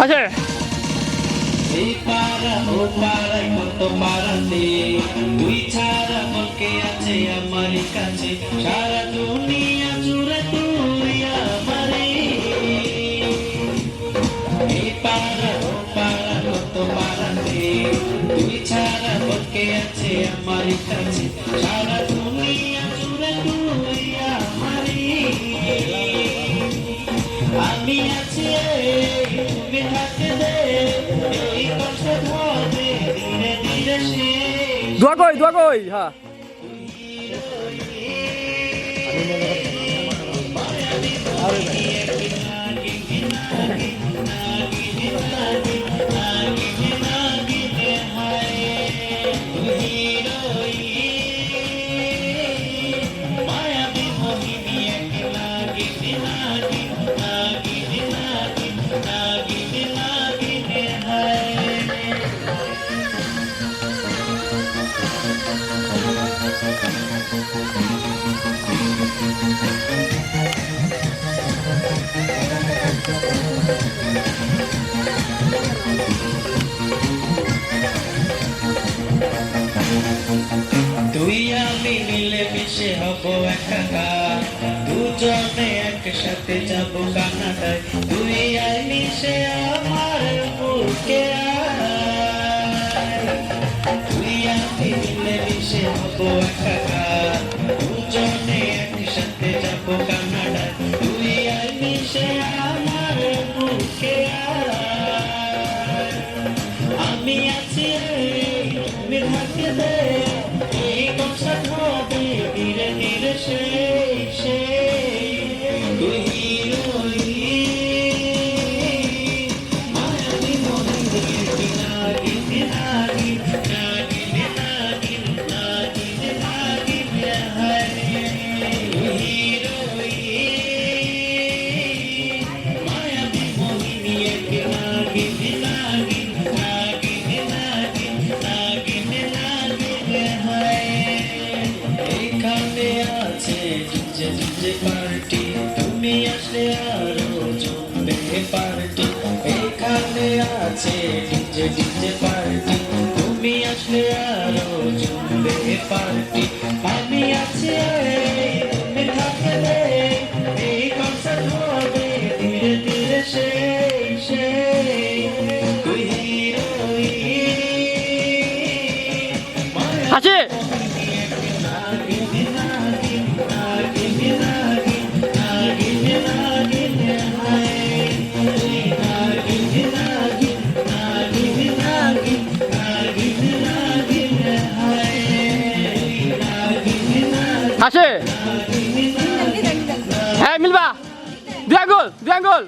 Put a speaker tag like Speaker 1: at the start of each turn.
Speaker 1: আছে
Speaker 2: এই পাড়া ও পাড়ায় কত পাড়াতে তুই ছাড়া বলকে আছে আমার কাছে সারা দুনিয়া জুড়ে তুই আমারে এই পাড়া ও পাড়া কত পাড়াতে তুই ছাড়া বলকে আছে আমার কাছে সারা দুনিয়া জুড়ে তুই আমারে আমি আছি তুমি থাকতে দে এই কষ্ট ধরে ধীরে ধীরে শেষ
Speaker 1: দোয়া কই হ্যাঁ
Speaker 2: তুই আমি মিলে মিশে হব একাকার দুজনে একসাথে যাব কানাডায় তুই আই মিশে আমার বুকে তুই আমি মিলে মিশে হব একাকার দুজনে একসাথে যাব কানাডায় তুই আই মিশে আমার বুকে আমি আছি তুমি থাকতে দে এই কষ্ট হবে ধীরে ধীরে শেষ তুই মায়াবী মনে নাগি নাগি নাগি নাগি নাগি নাগি মায়াবী মোহিনী নাগি নাগি এখানে আছে ডিজে পার্টি তুমি আসলে আরো জমবে পার্টি এখানে আছে ডিজে পার্টি তুমি আসলে আরো জমবে পার্টি আমি আছি তুমি থাকলে এই কনসার্ট হবে ধীরে ধীরে শেষ তুই
Speaker 1: আছে আছে হ্যাঁ মিলবা দুই আঙ্গুল